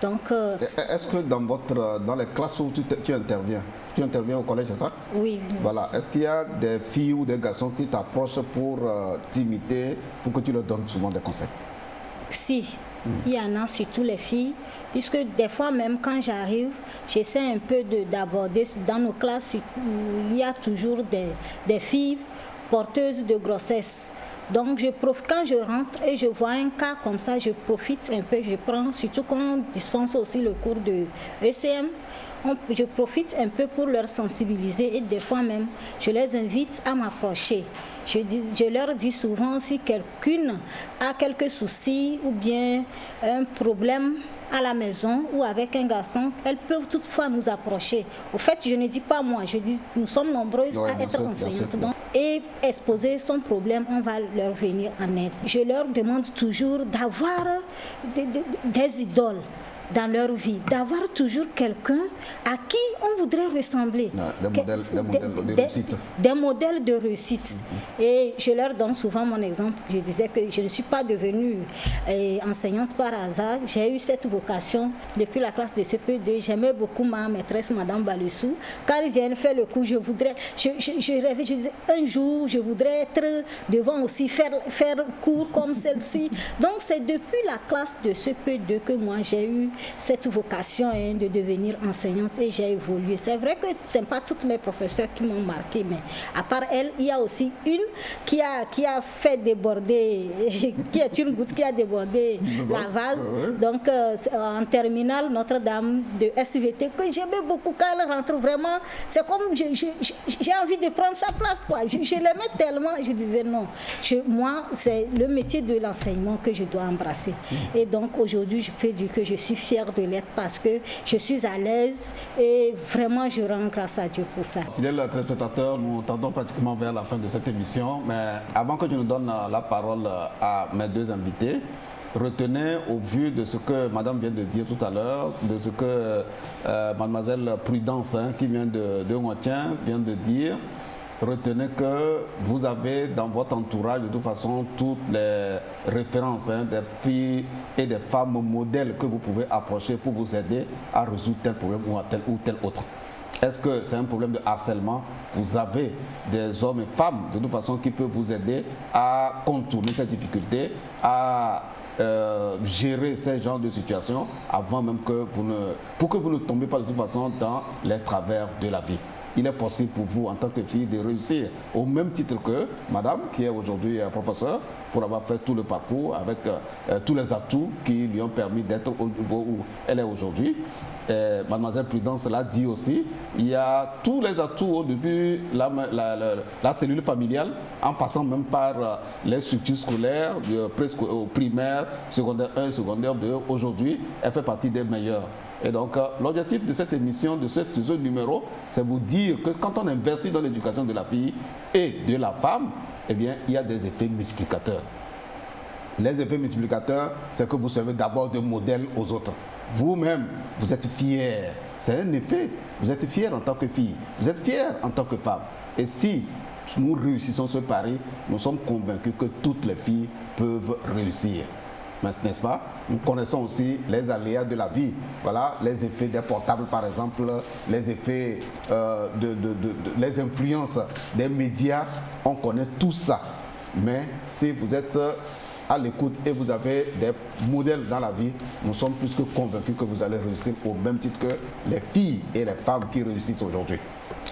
Donc, est-ce que dans les classes où tu interviens au collège, c'est ça? Oui. Voilà. Est-ce qu'il y a des filles ou des garçons qui t'approchent pour t'imiter, pour que tu leur donnes souvent des conseils? Si, il y en a surtout les filles, puisque des fois même quand j'arrive, j'essaie un peu d'aborder dans nos classes, il y a toujours des filles porteuses de grossesse. Donc quand je rentre et je vois un cas comme ça, je profite un peu, je prends, surtout qu'on dispense aussi le cours de ECM, je profite un peu pour leur sensibiliser et des fois même, je les invite à m'approcher. Je leur dis souvent si quelqu'une a quelques soucis ou bien un problème à la maison ou avec un garçon, elles peuvent toutefois nous approcher. Au fait, je ne dis pas moi, je dis nous sommes nombreuses à être enseignantes. Donc, et exposer son problème, on va leur venir en aide. Je leur demande toujours d'avoir des idoles dans leur vie, d'avoir toujours quelqu'un à qui on voudrait ressembler. Des modèles de réussite. Et je leur donne souvent mon exemple. Je disais que je ne suis pas devenue enseignante par hasard. J'ai eu cette vocation depuis la classe de CP2. J'aimais beaucoup ma maîtresse, Madame Balessou. Quand elle vient faire le cours, je rêvais, je disais, un jour, je voudrais être devant aussi, faire cours comme celle-ci. Donc c'est depuis la classe de CP2 que moi j'ai eu cette vocation de devenir enseignante et j'ai évolué. C'est vrai que ce n'est pas toutes mes professeurs qui m'ont marqué, mais à part elle, il y a aussi une qui a fait déborder, qui est une goutte qui a débordé la vase. Donc en terminale, Notre-Dame de SVT, que j'aimais beaucoup quand elle rentre, vraiment, c'est comme j'ai envie de prendre sa place, quoi. Je l'aimais tellement, je disais non. Moi, c'est le métier de l'enseignement que je dois embrasser. Et donc aujourd'hui, je peux dire que je suis fière de l'être parce que je suis à l'aise et vraiment je rends grâce à Dieu pour ça. Fidèles téléspectateurs, nous tendons pratiquement vers la fin de cette émission, mais avant que je nous donne la parole à mes deux invités, retenez au vu de ce que madame vient de dire tout à l'heure, de ce que mademoiselle Prudence qui vient de Ngontien vient de dire. Retenez que vous avez dans votre entourage de toute façon toutes les références des filles et des femmes modèles que vous pouvez approcher pour vous aider à résoudre tel problème ou tel autre. Est-ce que c'est un problème de harcèlement? Vous avez des hommes et femmes de toute façon qui peuvent vous aider à contourner cette difficulté, à gérer ces genres de situations avant même que pour que vous ne tombiez pas de toute façon dans les travers de la vie. il est possible pour vous, en tant que fille, de réussir au même titre que madame, qui est aujourd'hui professeure, pour avoir fait tout le parcours avec tous les atouts qui lui ont permis d'être au niveau où elle est aujourd'hui. Mademoiselle Prudence l'a dit aussi, il y a tous les atouts au début, la cellule familiale, en passant même par les structures scolaires, primaire, secondaire 1, secondaire 2. Aujourd'hui, elle fait partie des meilleures. Et donc, l'objectif de cette émission, de ce numéro, c'est vous dire que quand on investit dans l'éducation de la fille et de la femme, eh bien, il y a des effets multiplicateurs. Les effets multiplicateurs, c'est que vous servez d'abord de modèle aux autres. Vous-même, vous êtes fier. C'est un effet. Vous êtes fier en tant que fille. Vous êtes fier en tant que femme. Et si nous réussissons ce pari, nous sommes convaincus que toutes les filles peuvent réussir. N'est-ce pas? Nous connaissons aussi les aléas de la vie. Voilà, les effets des portables, par exemple, les effets les influences des médias. On connaît tout ça. Mais si vous êtes à l'écoute et vous avez des modèles dans la vie, nous sommes plus que convaincus que vous allez réussir au même titre que les filles et les femmes qui réussissent aujourd'hui.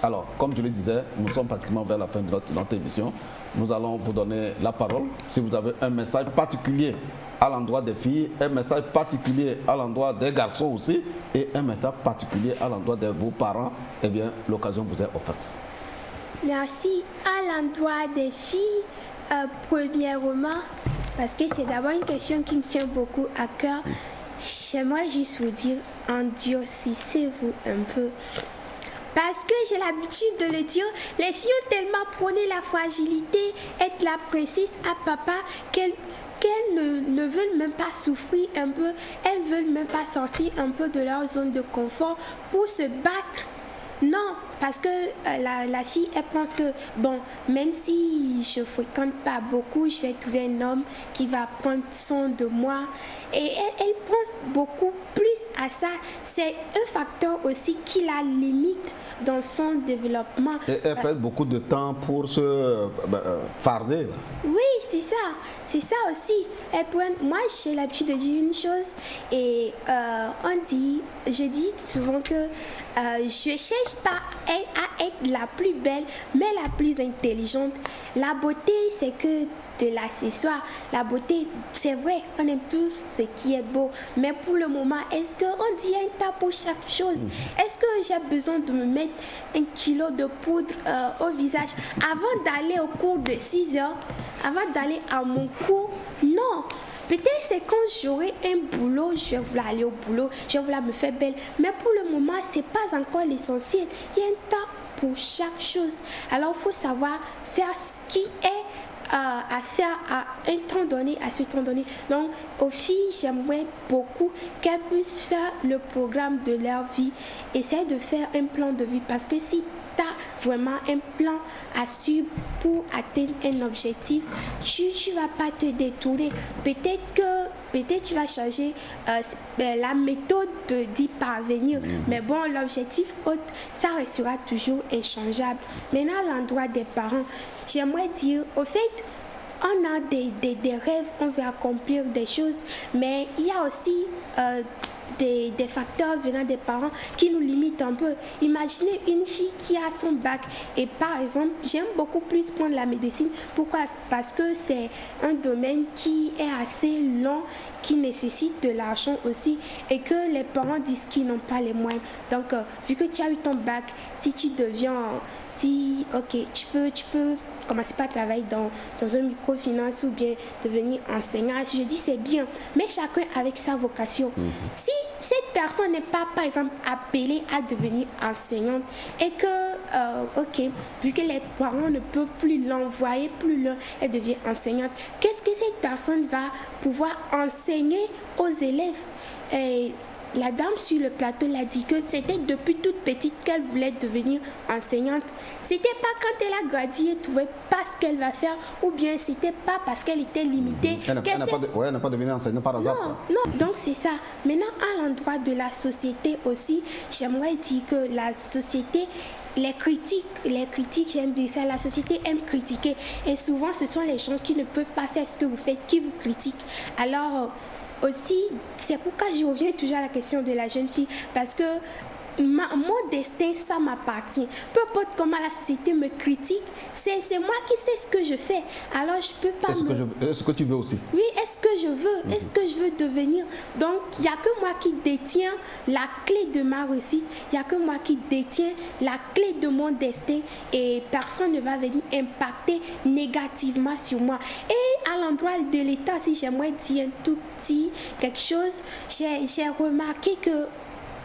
Alors, comme je le disais, nous sommes pratiquement vers la fin de notre émission. Nous allons vous donner la parole. Si vous avez un message particulier à l'endroit des filles, un message particulier à l'endroit des garçons aussi, et un message particulier à l'endroit de vos parents, eh bien, l'occasion vous est offerte. Merci à l'endroit des filles, premièrement, parce que c'est d'abord une question qui me tient beaucoup à cœur. J'aimerais juste vous dire, endurcissez-vous un peu. Parce que j'ai l'habitude de le dire, les filles ont tellement prôné la fragilité, être la précise à papa, qu'elles ne veulent même pas souffrir un peu, elles ne veulent même pas sortir un peu de leur zone de confort pour se battre. Non, parce que la fille, elle pense que, bon, même si je ne fréquente pas beaucoup, je vais trouver un homme qui va prendre soin de moi. Et elle pense beaucoup plus à ça. C'est un facteur aussi qui la limite dans son développement. Et elle perd beaucoup de temps pour se farder. Là. Oui, c'est ça. C'est ça aussi. Moi, j'ai l'habitude de dire une chose et je dis souvent que je ne cherche pas à être la plus belle, mais la plus intelligente. La beauté, c'est que de l'accessoire. La beauté, c'est vrai, on aime tous ce qui est beau. Mais pour le moment, est-ce qu'on dit un tas pour chaque chose? Est-ce que j'ai besoin de me mettre 1 kilo de poudre au visage avant d'aller au cours de 6 heures, avant d'aller à mon cours? Non. Peut-être c'est quand j'aurai un boulot, je vais vouloir aller au boulot, je vais vouloir me faire belle. Mais pour le moment, ce n'est pas encore l'essentiel. Il y a un temps pour chaque chose. Alors, il faut savoir faire ce qui est à faire à un temps donné, à ce temps donné. Donc, aux filles, j'aimerais beaucoup qu'elles puissent faire le programme de leur vie. Essayer de faire un plan de vie. Parce que si tu as vraiment un plan à suivre pour atteindre un objectif, tu ne vas pas te détourner. Peut-être tu vas changer la méthode d'y parvenir. Mais bon, l'objectif, ça restera toujours inchangeable. Maintenant, à l'endroit des parents, j'aimerais dire, au fait, on a des rêves, on veut accomplir des choses, mais il y a aussi des facteurs venant des parents qui nous limitent un peu. Imaginez une fille qui a son bac et par exemple, j'aime beaucoup plus prendre la médecine. Pourquoi? Parce que c'est un domaine qui est assez long, qui nécessite de l'argent aussi et que les parents disent qu'ils n'ont pas les moyens. Donc, vu que tu as eu ton bac, si tu deviens... tu peux commencer par travailler dans un microfinance ou bien devenir enseignant. Je dis c'est bien, mais chacun avec sa vocation. Si cette personne n'est pas, par exemple, appelée à devenir enseignante et que, vu que les parents ne peuvent plus l'envoyer plus loin, elle devient enseignante, qu'est-ce que cette personne va pouvoir enseigner aux élèves? Et la dame sur le plateau l'a dit que c'était depuis toute petite qu'elle voulait devenir enseignante. C'était pas quand elle a grandi, elle trouvait pas ce qu'elle va faire, ou bien c'était pas parce qu'elle était limitée. Elle n'a pas devenu enseignante par hasard. Non, donc c'est ça. Maintenant, à l'endroit de la société aussi, j'aimerais dire que la société, les critiques, j'aime dire ça, la société aime critiquer. Et souvent, ce sont les gens qui ne peuvent pas faire ce que vous faites, qui vous critiquent. Alors, aussi, c'est pourquoi je reviens toujours à la question de la jeune fille, parce que mon destin, ça m'appartient. Peu importe comment la société me critique, c'est moi qui sais ce que je fais. Alors je peux pas Est-ce que tu veux aussi? Oui, est-ce que je veux? Est-ce que je veux devenir? Donc, il n'y a que moi qui détiens la clé de ma réussite. Il n'y a que moi qui détiens la clé de mon destin. Et personne ne va venir impacter négativement sur moi. Et à l'endroit de l'État, si j'aimerais dire un tout petit quelque chose, j'ai remarqué que,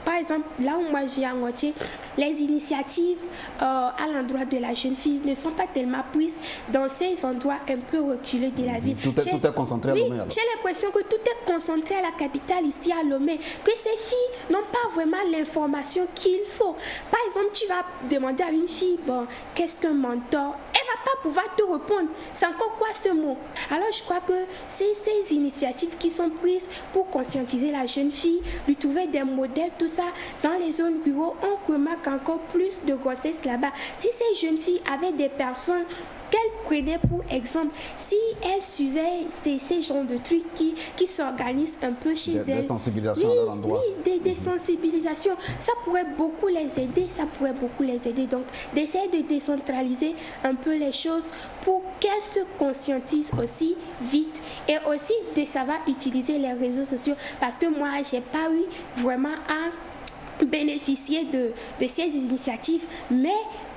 par exemple, là où moi je vis à Ngotié, les initiatives à l'endroit de la jeune fille ne sont pas tellement prises dans ces endroits un peu reculés de la ville. Tout est concentré à Lomé. J'ai l'impression que tout est concentré à la capitale, ici à Lomé, que ces filles n'ont pas vraiment l'information qu'il faut. Par exemple, tu vas demander à une fille, bon, qu'est-ce qu'un mentor? Elle ne va pas pouvoir te répondre. C'est encore quoi ce mot? Alors je crois que c'est ces initiatives qui sont prises pour conscientiser la jeune fille, lui trouver des modèles, tout ça. Dans les zones rurales, on remarque encore plus de grossesses là-bas. Si ces jeunes filles avaient des personnes qu'elles prenaient pour exemple, si elles suivaient ces genres de trucs qui s'organisent un peu chez elles. Des sensibilisations à leur endroit. Oui, des sensibilisations. Ça pourrait beaucoup les aider. Donc, d'essayer de décentraliser un peu les choses pour qu'elles se conscientisent aussi vite et aussi de savoir utiliser les réseaux sociaux. Parce que moi, j'ai pas eu vraiment à bénéficier de ces initiatives, mais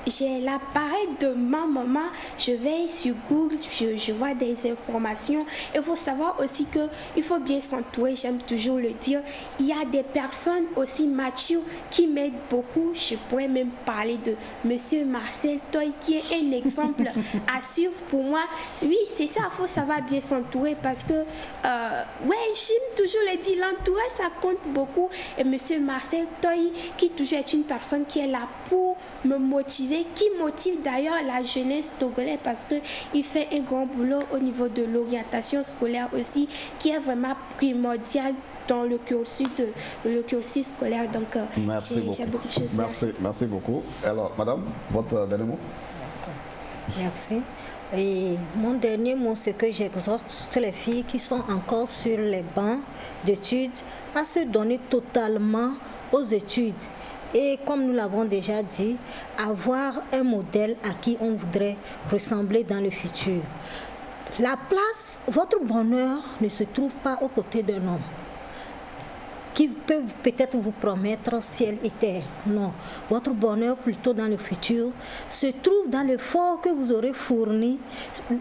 j'ai l'appareil de ma maman, je vais sur Google, je vois des informations. Il faut savoir aussi qu'il faut bien s'entourer, j'aime toujours le dire. Il y a des personnes aussi matures qui m'aident beaucoup. Je pourrais même parler de Monsieur Marcel Toy, qui est un exemple à suivre pour moi. Oui, c'est ça, il faut savoir bien s'entourer parce que, j'aime toujours le dire, l'entourage, ça compte beaucoup. Et Monsieur Marcel Toy, qui toujours est une personne qui est là pour me motiver, qui motive d'ailleurs la jeunesse togolaise parce qu'il fait un grand boulot au niveau de l'orientation scolaire aussi, qui est vraiment primordial dans le cursus scolaire. Donc, j'ai beaucoup de choses. Merci beaucoup. Alors, madame, votre dernier mot? Merci. Et mon dernier mot, c'est que j'exhorte toutes les filles qui sont encore sur les bancs d'études à se donner totalement aux études. Et comme nous l'avons déjà dit, avoir un modèle à qui on voudrait ressembler dans le futur. La place, votre bonheur ne se trouve pas aux côtés d'un homme qui peut peut-être vous promettre ciel et terre. Non, votre bonheur plutôt dans le futur se trouve dans l'effort que vous aurez fourni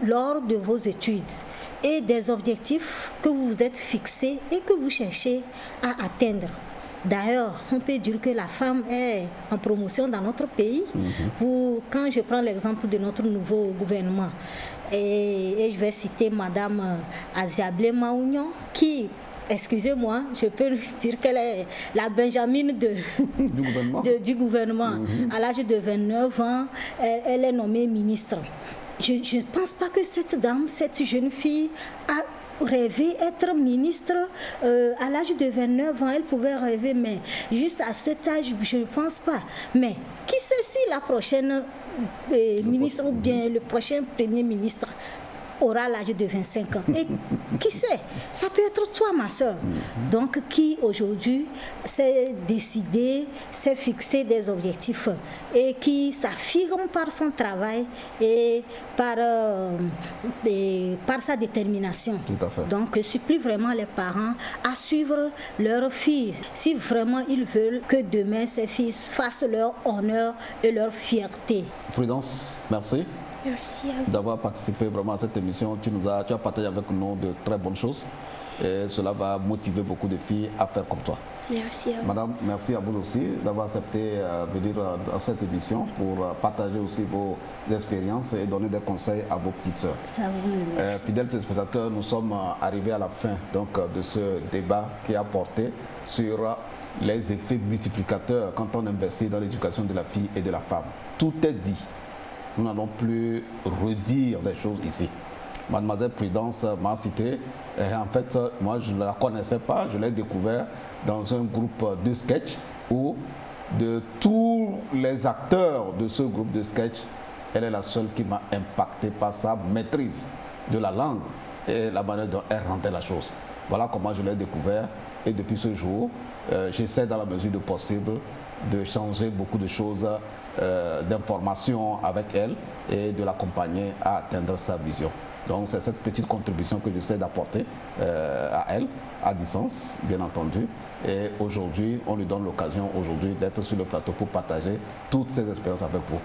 lors de vos études et des objectifs que vous vous êtes fixés et que vous cherchez à atteindre. D'ailleurs, on peut dire que la femme est en promotion dans notre pays. Quand je prends l'exemple de notre nouveau gouvernement, et je vais citer Madame Aziablé Maounion, qui, excusez-moi, je peux dire qu'elle est la Benjamine du gouvernement. À l'âge de 29 ans, elle est nommée ministre. Je ne pense pas que cette dame, cette jeune fille, a rêver être ministre à l'âge de 29 ans, elle pouvait rêver, mais juste à cet âge, je ne pense pas. Mais qui sait si la prochaine ministre ou bien le prochain premier ministre aura l'âge de 25 ans. Et qui sait, ça peut être toi, ma soeur. Donc, qui aujourd'hui s'est décidé, s'est fixé des objectifs et qui s'affirme par son travail et par sa détermination. Tout à fait. Donc, je supplie vraiment les parents à suivre leurs filles si vraiment ils veulent que demain ces filles fassent leur honneur et leur fierté. Prudence, merci. Merci à vous D'avoir participé vraiment à cette émission. Tu as partagé avec nous de très bonnes choses et cela va motiver beaucoup de filles à faire comme toi. Merci à vous. Madame, merci à vous aussi d'avoir accepté de venir dans cette édition pour partager aussi vos expériences et donner des conseils à vos petites sœurs. Ça vous fidèles téléspectateurs, nous sommes arrivés à la fin donc, de ce débat qui a porté sur les effets multiplicateurs quand on investit dans l'éducation de la fille et de la femme. Tout est dit. Nous n'allons plus redire des choses ici. Mademoiselle Prudence m'a cité. Et en fait, moi, je ne la connaissais pas. Je l'ai découvert dans un groupe de sketch où, de tous les acteurs de ce groupe de sketch, elle est la seule qui m'a impacté par sa maîtrise de la langue et la manière dont elle rendait la chose. Voilà comment je l'ai découvert. Et depuis ce jour, j'essaie dans la mesure du possible de changer beaucoup de choses, d'informations avec elle et de l'accompagner à atteindre sa vision. Donc c'est cette petite contribution que j'essaie d'apporter à elle, à distance, bien entendu. Et aujourd'hui, on lui donne l'occasion d'être sur le plateau pour partager toutes ces expériences avec vous.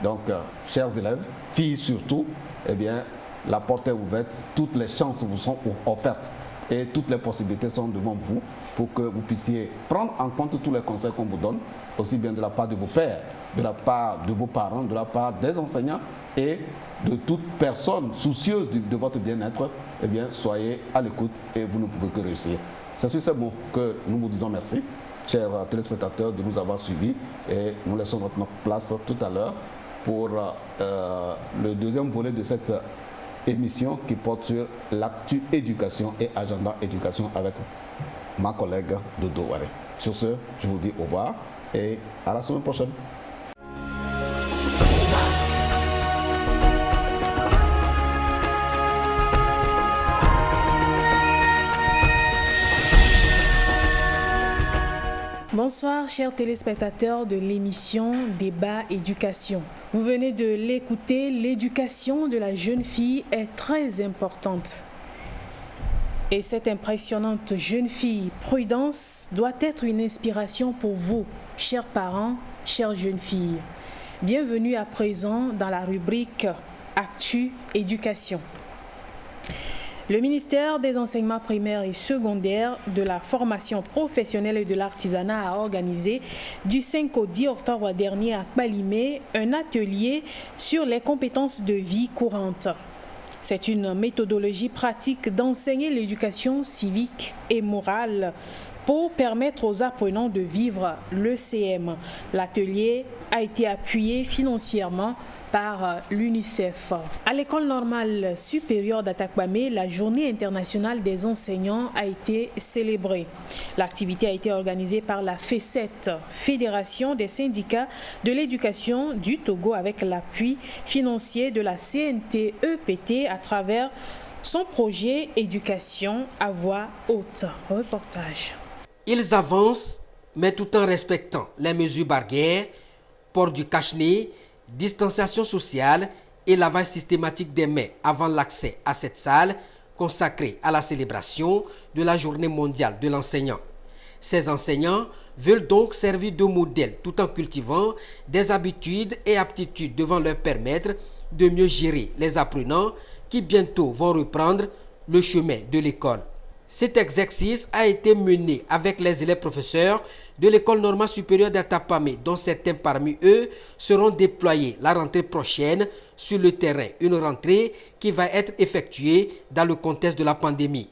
Donc, chers élèves, filles surtout, eh bien, la porte est ouverte, toutes les chances vous sont offertes et toutes les possibilités sont devant vous pour que vous puissiez prendre en compte tous les conseils qu'on vous donne, aussi bien de la part de vos pairs, de la part de vos parents, de la part des enseignants et de toute personne soucieuse de votre bien-être. Eh bien, soyez à l'écoute et vous ne pouvez que réussir. C'est sur ces mots que nous vous disons merci, chers téléspectateurs, de nous avoir suivis et nous laissons notre place tout à l'heure pour le deuxième volet de cette émission qui porte sur l'actu éducation et agenda éducation avec ma collègue Dodo Waré. Sur ce, je vous dis au revoir et à la semaine prochaine. Bonsoir chers téléspectateurs de l'émission Débat Éducation. Vous venez de l'écouter, l'éducation de la jeune fille est très importante. Et cette impressionnante jeune fille, Prudence, doit être une inspiration pour vous, chers parents, chères jeunes filles. Bienvenue à présent dans la rubrique Actu Éducation. Le ministère des enseignements primaires et secondaires, de la formation professionnelle et de l'artisanat a organisé du 5 au 10 octobre dernier à Kbalimé un atelier sur les compétences de vie courante. C'est une méthodologie pratique d'enseigner l'éducation civique et morale pour permettre aux apprenants de vivre l'ECM. L'atelier a été appuyé financièrement par l'UNICEF. À l'école normale supérieure d'Atakpamé, la journée internationale des enseignants a été célébrée. L'activité a été organisée par la FESET, Fédération des syndicats de l'éducation du Togo, avec l'appui financier de la CNTEPT à travers son projet Éducation à voix haute. Reportage. Ils avancent, mais tout en respectant les mesures barrières, port du cache-nez, distanciation sociale et lavage systématique des mains avant l'accès à cette salle consacrée à la célébration de la Journée mondiale de l'enseignant. Ces enseignants veulent donc servir de modèle tout en cultivant des habitudes et aptitudes devant leur permettre de mieux gérer les apprenants qui bientôt vont reprendre le chemin de l'école. Cet exercice a été mené avec les élèves professeurs de l'école normale supérieure d'Atapamé, dont certains parmi eux seront déployés la rentrée prochaine sur le terrain. Une rentrée qui va être effectuée dans le contexte de la pandémie.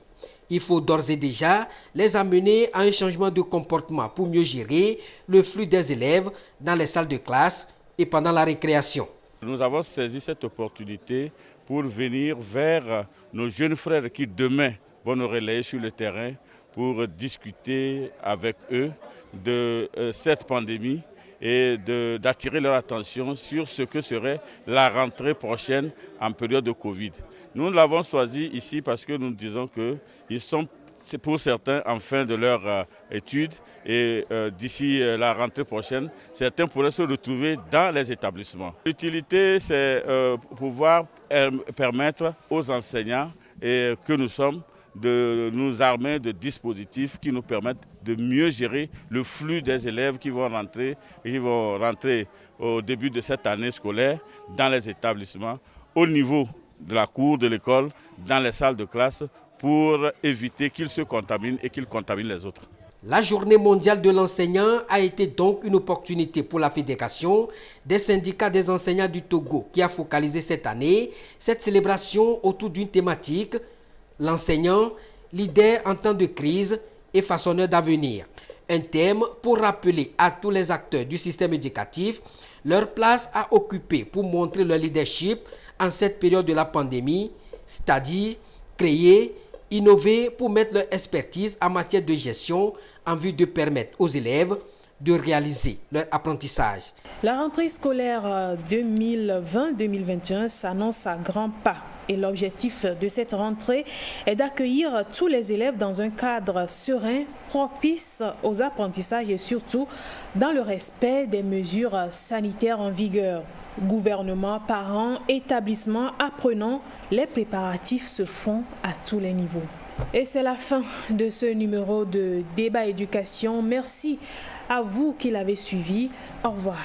Il faut d'ores et déjà les amener à un changement de comportement pour mieux gérer le flux des élèves dans les salles de classe et pendant la récréation. Nous avons saisi cette opportunité pour venir vers nos jeunes frères qui demain vont nous relayer sur le terrain pour discuter avec eux de cette pandémie et d'attirer leur attention sur ce que serait la rentrée prochaine en période de Covid. Nous l'avons choisi ici parce que nous disons qu'ils sont pour certains en fin de leur études et d'ici la rentrée prochaine, certains pourraient se retrouver dans les établissements. L'utilité, c'est pouvoir permettre aux enseignants que nous sommes de nous armer de dispositifs qui nous permettent de mieux gérer le flux des élèves qui vont rentrer au début de cette année scolaire dans les établissements, au niveau de la cour de l'école, dans les salles de classe, pour éviter qu'ils se contaminent et qu'ils contaminent les autres. La journée mondiale de l'enseignant a été donc une opportunité pour la Fédération des syndicats des enseignants du Togo qui a focalisé cette année cette célébration autour d'une thématique: l'enseignant, leader en temps de crise et façonneur d'avenir. Un thème pour rappeler à tous les acteurs du système éducatif leur place à occuper pour montrer leur leadership en cette période de la pandémie, c'est-à-dire créer, innover pour mettre leur expertise en matière de gestion en vue de permettre aux élèves de réaliser leur apprentissage. La rentrée scolaire 2020-2021 s'annonce à grands pas. Et l'objectif de cette rentrée est d'accueillir tous les élèves dans un cadre serein, propice aux apprentissages et surtout dans le respect des mesures sanitaires en vigueur. Gouvernement, parents, établissements, apprenants, les préparatifs se font à tous les niveaux. Et c'est la fin de ce numéro de Débat Éducation. Merci à vous qui l'avez suivi. Au revoir.